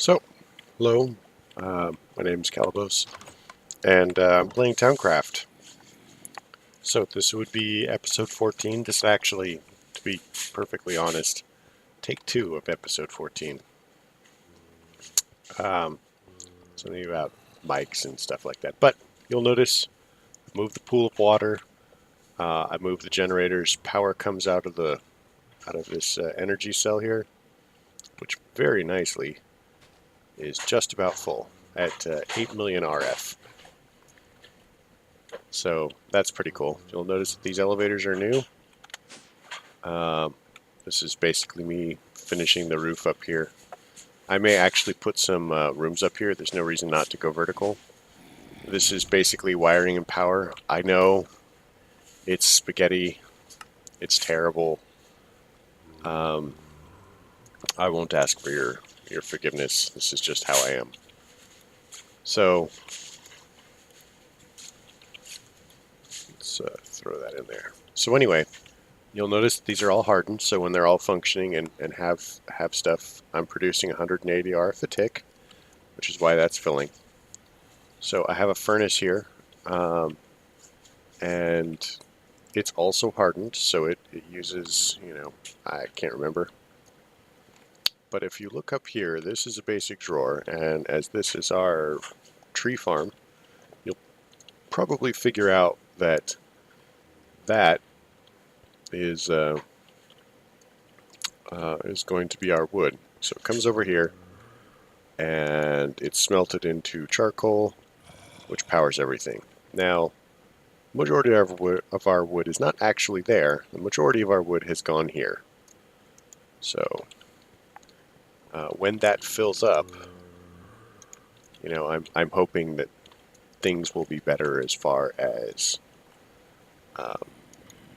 So, hello, my name is Calibos, and I'm playing Towncraft. So this would be episode 14. This is actually, to be perfectly honest, take two of episode 14. Um, Something about mics and stuff like that. But you'll notice I moved the pool of water. I moved the generators. Power comes out of this energy cell here, which very nicely is just about full at 8 million RF. So that's pretty cool. You'll notice that these elevators are new. This is basically me finishing the roof up here. I may actually put some rooms up here. There's no reason not to go vertical. This is basically wiring and power. I know it's spaghetti. It's terrible. Um, I won't ask for your forgiveness. This is just how I am. So let's throw that in there. So anyway, you'll notice these are all hardened, so when they're all functioning and have stuff, I'm producing 180 RF a tick, which is why that's filling. So I have a furnace here, and it's also hardened, so it uses, I can't remember. But if you look up here, this is a basic drawer, and as this is our tree farm, you'll probably figure out that that is going to be our wood. So it comes over here, and it's smelted into charcoal, which powers everything. Now, majority of our wood is not actually there. The majority of our wood has gone here. So when that fills up, I'm hoping that things will be better as far as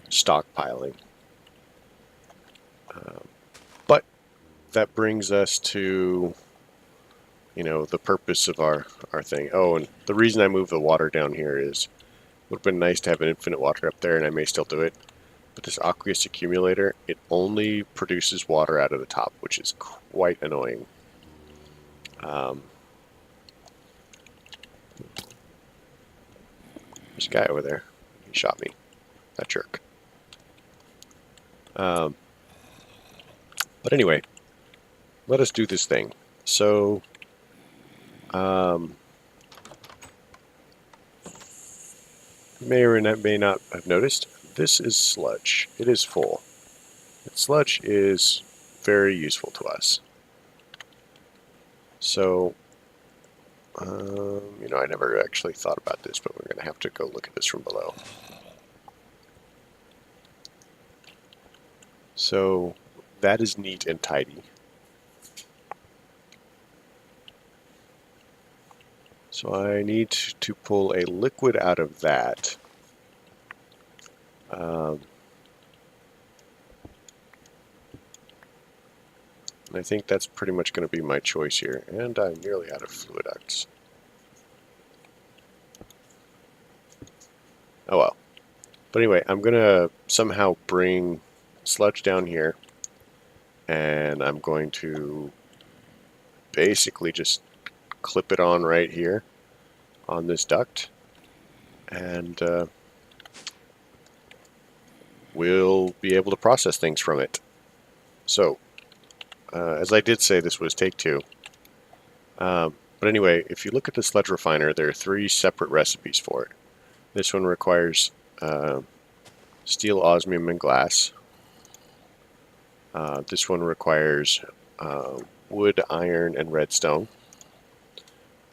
stockpiling. But that brings us to the purpose of our thing. Oh, and the reason I moved the water down here is it would have been nice to have an infinite water up there, and I may still do it. But this aqueous accumulator, it only produces water out of the top, which is quite annoying. There's a guy over there. He shot me. That jerk. But anyway, let us do this thing. So, may or may not have noticed, this is sludge. It is full. And sludge is very useful to us. So, I never actually thought about this, but we're going to have to go look at this from below. So, that is neat and tidy. So I need to pull a liquid out of that. And I think that's pretty much going to be my choice here. And I'm nearly out of fluid ducts. Oh well. But anyway, I'm going to somehow bring sludge down here. And I'm going to basically just clip it on right here on this duct. And we'll be able to process things from it. So, as I did say, this was take two. But anyway, if you look at the sludge refiner, there are 3 separate recipes for it. This one requires steel, osmium, and glass. This one requires wood, iron, and redstone.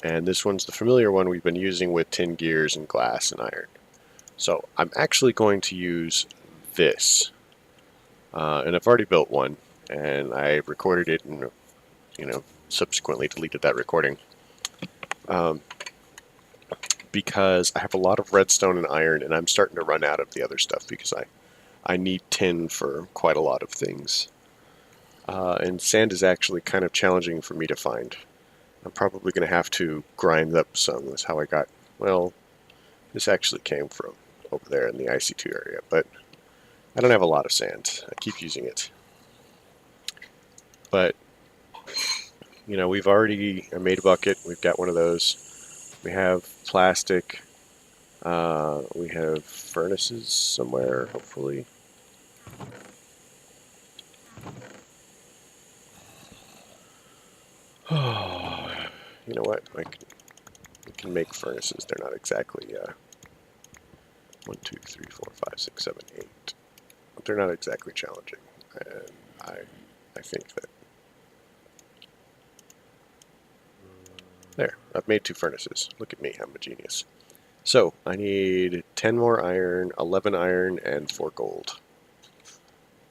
And this one's the familiar one we've been using with tin gears and glass and iron. So I'm actually going to use this. And I've already built one, and I recorded it and subsequently deleted that recording. Because I have a lot of redstone and iron, and I'm starting to run out of the other stuff because I need tin for quite a lot of things. And sand is actually kind of challenging for me to find. I'm probably going to have to grind up some. That's how I got, well, this actually came from over there in the IC2 area, but I don't have a lot of sand. I keep using it. But you know, I made a bucket. We've got one of those. We have plastic. We have furnaces somewhere, hopefully. You know what? We can make furnaces. They're not exactly 1, 2, 3, 4, 5, 6, 7, 8. But they're not exactly challenging. And I think that there, I've made 2 furnaces. Look at me, I'm a genius. So I need 10 more iron, 11 iron, and 4 gold.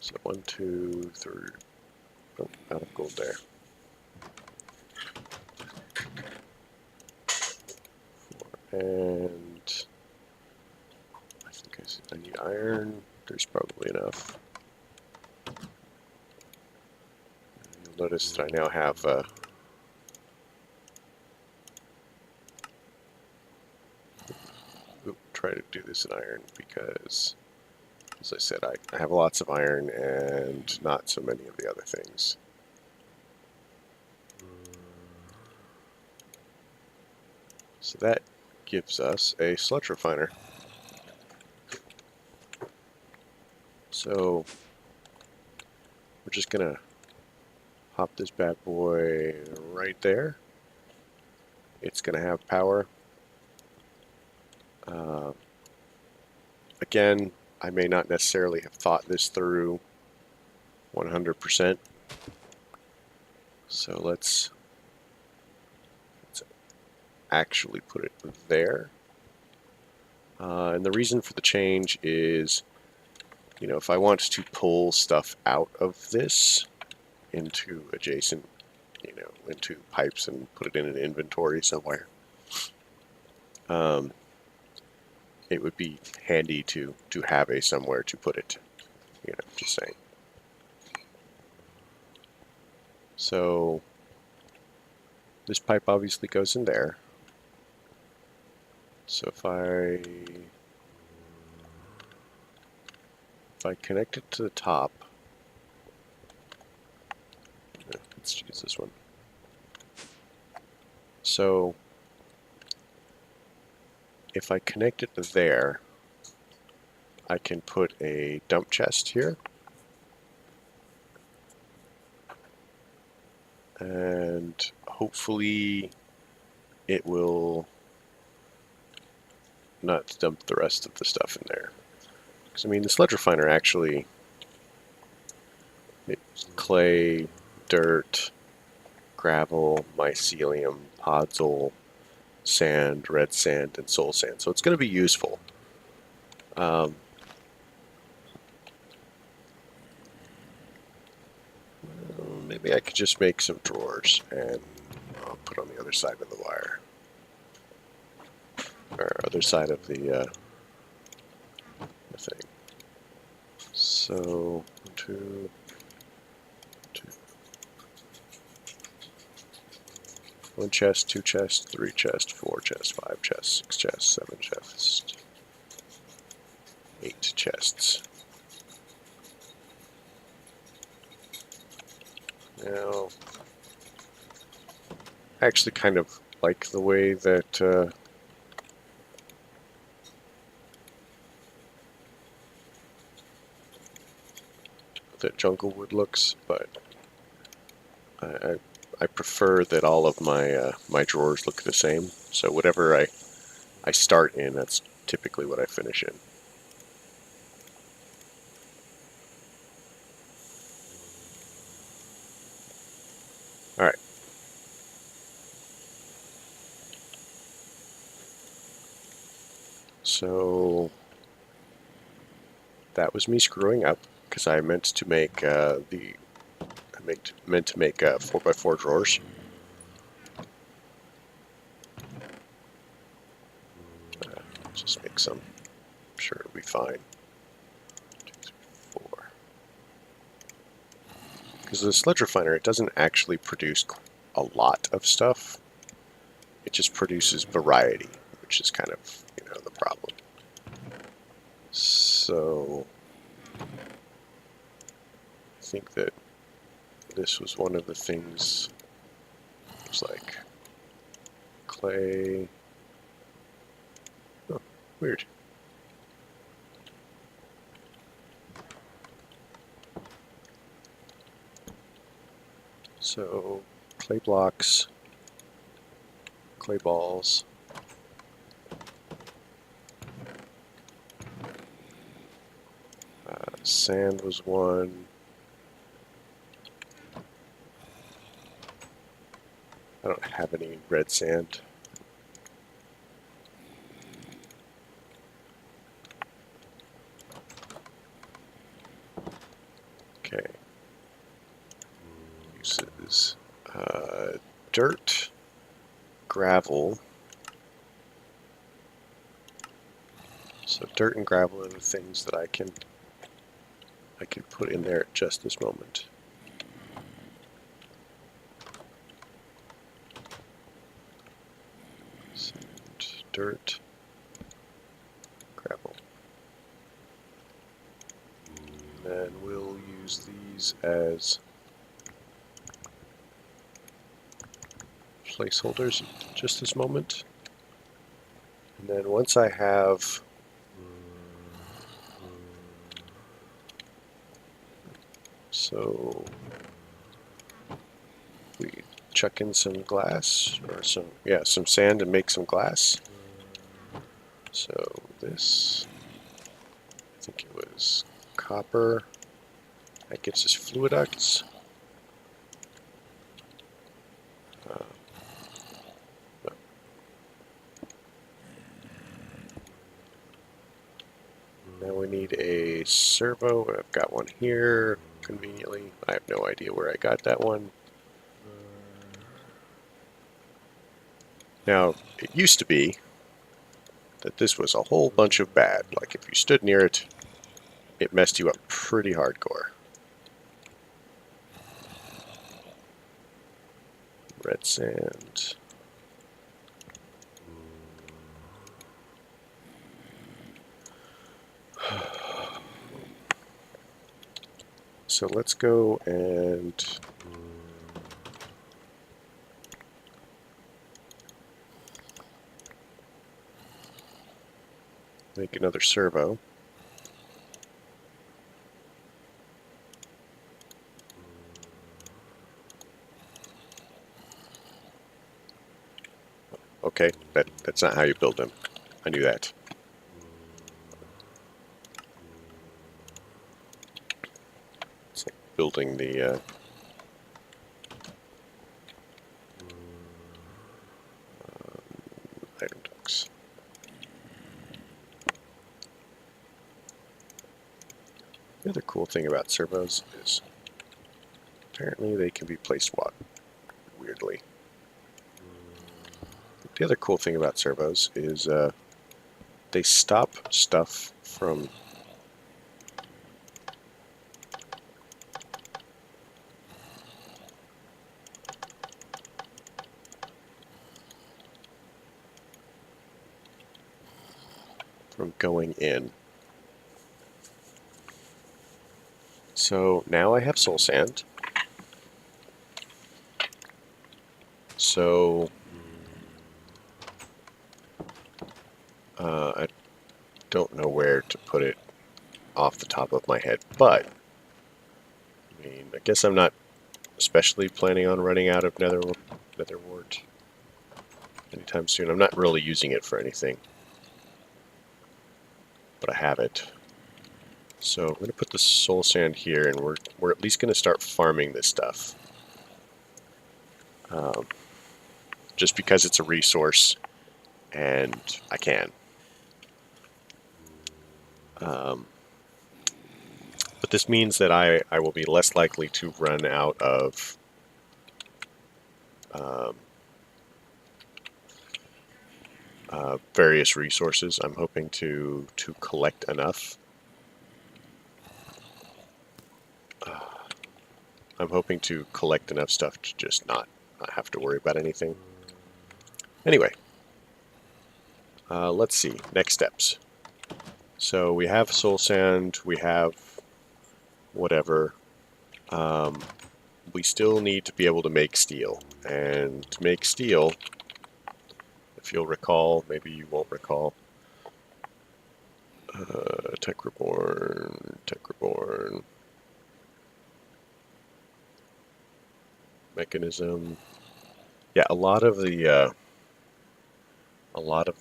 So 1, 2, 3. Oh, out of gold there. 4, and I think I need iron. There's probably enough. You'll notice that I now have try to do this in iron because, as I said, I have lots of iron and not so many of the other things. So that gives us a sludge refiner. So we're just gonna hop this bad boy right there. It's gonna have power. Again, I may not necessarily have thought this through 100%. So let's actually put it there. And the reason for the change is, you know, if I want to pull stuff out of this into adjacent, you know, into pipes and put it in an inventory somewhere, it would be handy to have a somewhere to put it, you know, just saying. So this pipe obviously goes in there. So if I connect it to the top, let's use this one. So if I connect it there, I can put a dump chest here. And hopefully it will not dump the rest of the stuff in there. Because, I mean, the sludge refiner actually, it's clay, dirt, gravel, mycelium, podzol, sand, red sand, and soul sand. So it's going to be useful. Maybe I could just make some drawers and I'll put on the other side of the wire. Or other side of the thing. So, 2, 2. 1 chest, 2 chests, 3 chests, 4 chests, 5 chests, 6 chests, 7 chests, 8 chests. Now, I actually kind of like the way that that Junglewood looks, but I prefer that all of my my drawers look the same. So whatever I start in, that's typically what I finish in. All right. So that was me screwing up because I meant to make meant to make 4x4 drawers. Just make some. I'm sure it'll be fine. 2, 3, 4. Because the sludge refiner, it doesn't actually produce a lot of stuff. It just produces variety, which is kind of, you know, the problem. So I think that this was one of the things Looks like clay. Oh, weird. So, clay blocks, clay balls. Sand was one. I don't have any red sand. Okay. Uses dirt, gravel. So dirt and gravel are the things that I can put in there at just this moment. Sand, dirt, gravel. And then we'll use these as placeholders at just this moment. And then once I have so we chuck in some glass or some sand and make some glass. So this, I think it was copper. That gives us fluiducts. Now we need a servo. I've got one here conveniently. I have no idea where I got that one. Now, it used to be that this was a whole bunch of bad. Like if you stood near it, it messed you up pretty hardcore. Red sand. So let's go and make another servo. Okay, that's not how you build them. I knew that. It's like building the item ducts. The other cool thing about servos is apparently they can be placed weirdly. The other cool thing about servos is they stop stuff from going in. So now I have soul sand. So I don't know where to put it off the top of my head, but I mean, I guess I'm not especially planning on running out of nether wart anytime soon. I'm not really using it for anything, but I have it. So I'm going to put the soul sand here, and we're at least going to start farming this stuff. Just because it's a resource, and I can. But this means that I will be less likely to run out of various resources. I'm hoping to collect enough. I'm hoping to collect enough stuff to just not have to worry about anything. Anyway, let's see. Next steps. So we have soul sand, we have whatever. we still need to be able to make steel. And to make steel, if you'll recall, maybe you won't recall, Tech Reborn, mechanism. Yeah, a lot of the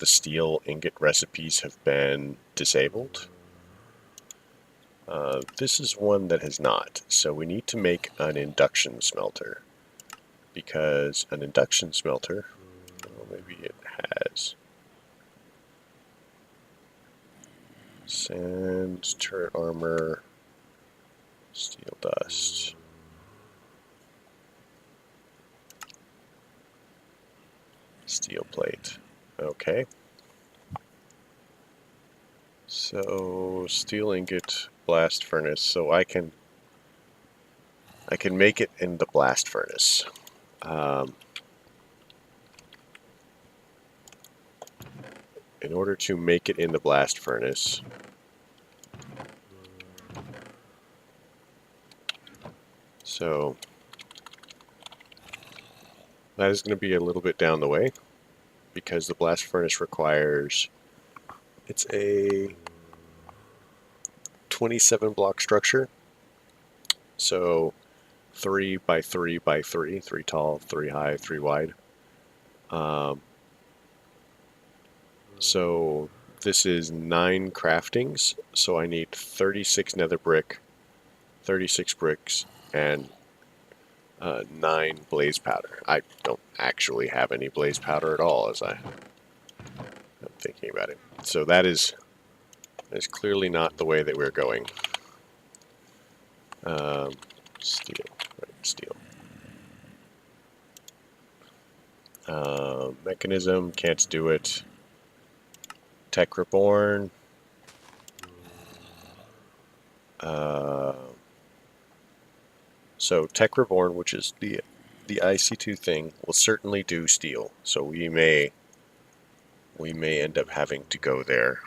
steel ingot recipes have been disabled. This is one that has not, so we need to make an induction smelter, because an induction smelter, well, maybe it has sand, turret armor, steel dust. Steel plate. Okay. So steel ingot, blast furnace. So I can make it in the blast furnace. In order to make it in the blast furnace, so that is going to be a little bit down the way, because the blast furnace requires, it's a 27 block structure, so 3 by 3 by 3, 3 tall, 3 high, 3 wide. So this is 9 craftings, so I need 36 nether brick, 36 bricks, and 9 blaze powder. I don't actually have any blaze powder at all, as I'm thinking about it. So that is clearly not the way that we're going. Steel, right, steel. Mechanism, can't do it. Tech Reborn. So Tech Reborn, which is the IC2 thing, will certainly do steel. So we may end up having to go there.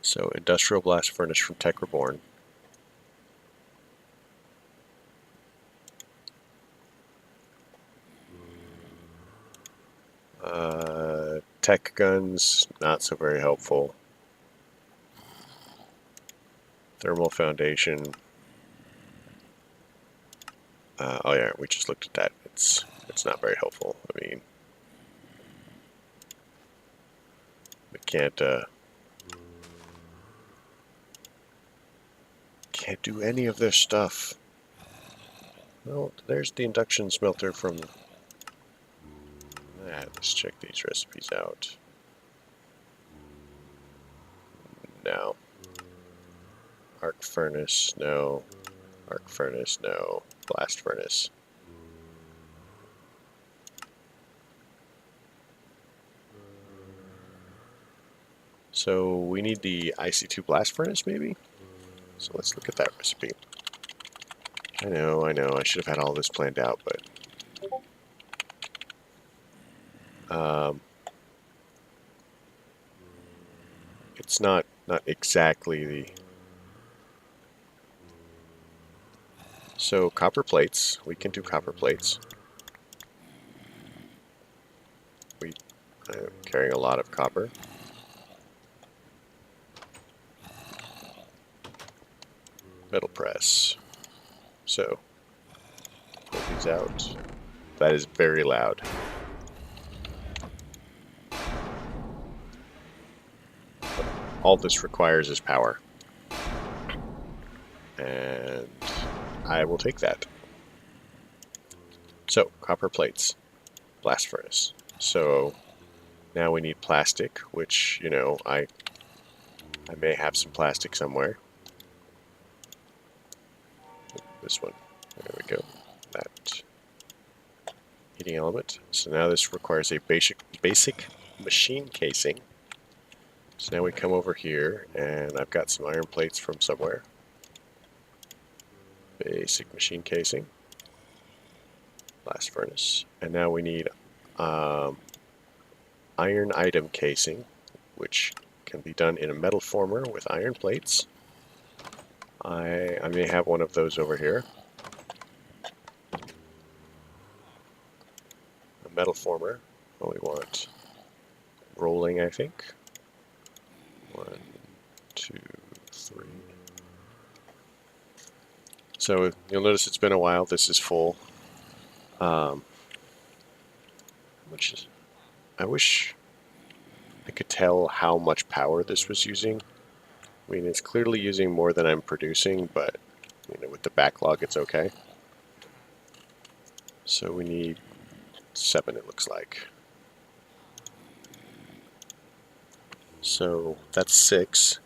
So Industrial Blast Furnace from Tech Reborn. Tech guns, not so very helpful. Thermal foundation. Oh yeah, we just looked at that. It's not very helpful. I mean, we can't do any of this stuff. Well, there's the induction smelter from. Let's check these recipes out. No. Arc furnace, no. Arc furnace, no. Blast furnace. So we need the IC2 blast furnace, maybe? So let's look at that recipe. I know, I should have had all this planned out, but it's not exactly the. So copper plates, we can do copper plates. I'm carrying a lot of copper. Metal press. So pull these out. That is very loud. All this requires is power. And I will take that. So, copper plates. Blast furnace. So, now we need plastic, which, you know, I may have some plastic somewhere. This one. There we go. That heating element. So now this requires a basic machine casing. So now we come over here, and I've got some iron plates from somewhere. Basic machine casing. Blast furnace. And now we need iron item casing, which can be done in a metal former with iron plates. I may have one of those over here. A metal former. Oh, we want rolling, I think. 1, 2, 3. So you'll notice it's been a while. This is full. Which is, I wish I could tell how much power this was using. I mean, it's clearly using more than I'm producing, but with the backlog, it's okay. So we need 7, it looks like. So that's 6.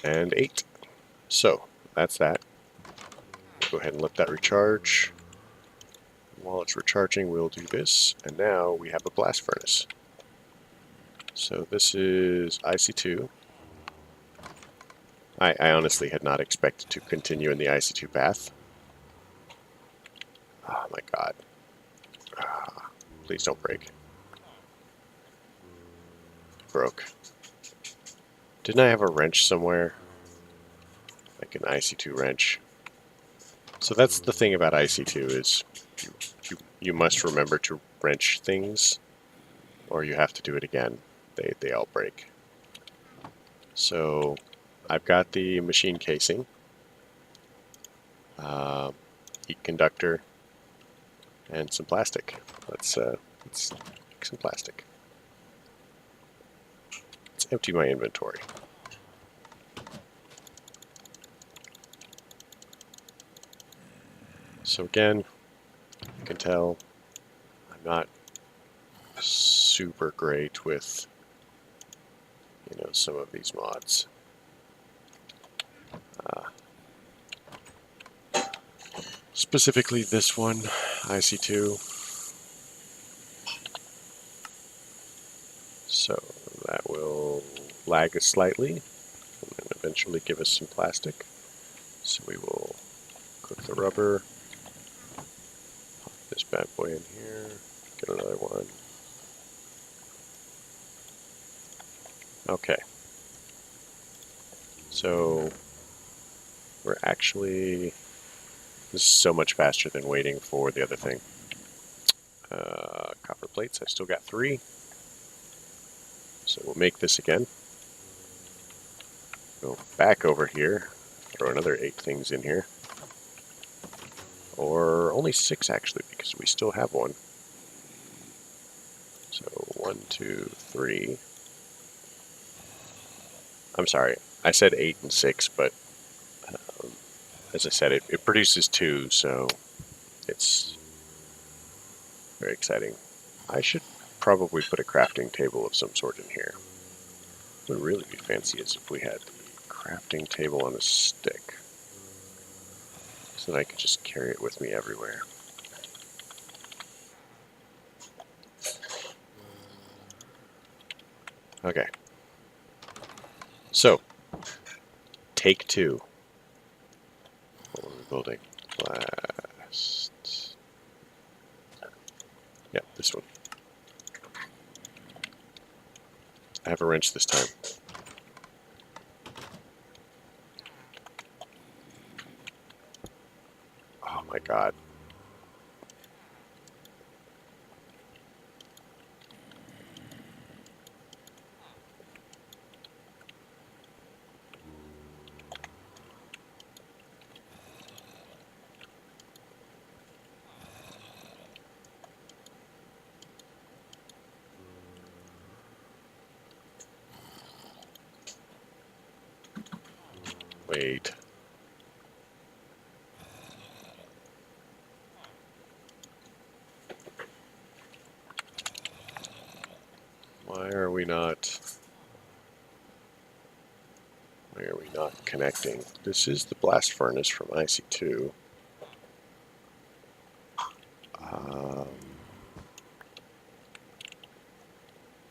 And 8. So that's that. Go ahead and let that recharge. While it's recharging, we'll do this. And now we have a blast furnace. So this is IC2. I honestly had not expected to continue in the IC2 path. Oh my god. Please don't break. Broke. Didn't I have a wrench somewhere? Like an IC2 wrench. So that's the thing about IC2 is you must remember to wrench things or you have to do it again. They all break. So I've got the machine casing, heat conductor, and some plastic. Let's make some plastic. Let's empty my inventory. So again, you can tell I'm not super great with some of these mods. Specifically this one, IC2. So that will lag us slightly and then eventually give us some plastic. So we will cook the rubber, pop this bad boy in here, get another one. Okay. So we're actually, this is so much faster than waiting for the other thing. Copper plates, I still got 3. So we'll make this again. Go back over here, throw another 8 things in here. Or only 6 actually, because we still have one. So 1, 2, 3. I'm sorry, I said 8 and 6, but as I said, it produces 2, so it's very exciting. I should probably put a crafting table of some sort in here. What would really be fancy is if we had the crafting table on a stick, so that I could just carry it with me everywhere. Okay. So, take 2. What are we building? Blast. Yep, this one. I have a wrench this time. Oh my god. Wait. Why are we not connecting? This is the blast furnace from IC2.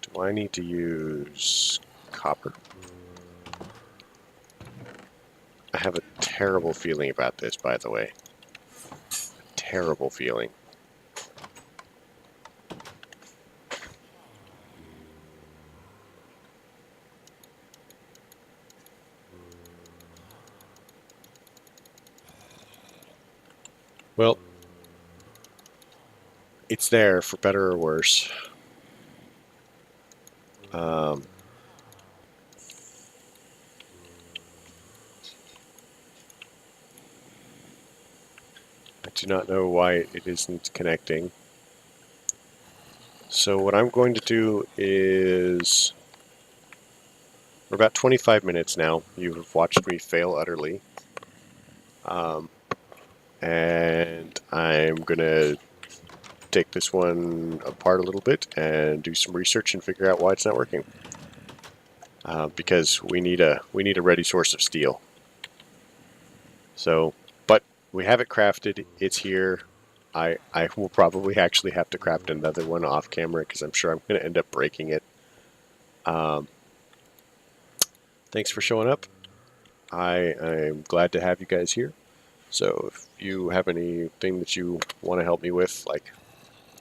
Do I need to use copper? I have a terrible feeling about this, by the way. Terrible feeling. it's there for better or worse. I do not know why it isn't connecting. So what I'm going to do is, we're about 25 minutes now. You have watched me fail utterly. And I'm going to take this one apart a little bit and do some research and figure out why it's not working. Because we need a ready source of steel. So, but we have it crafted. It's here. I will probably actually have to craft another one off camera because I'm sure I'm going to end up breaking it. Thanks for showing up. I'm glad to have you guys here. So if you have anything that you want to help me with, like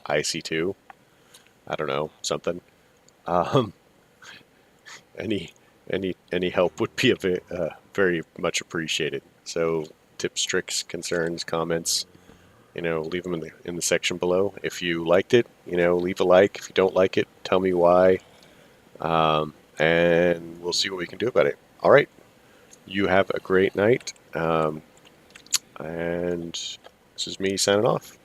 IC2, I don't know, something, um, any help would be very much appreciated. So tips, tricks, concerns, comments, leave them in the section below. If you liked it, leave a like. If you don't like it, tell me why, and we'll see what we can do about it. All right, you have a great night, and this is me signing off.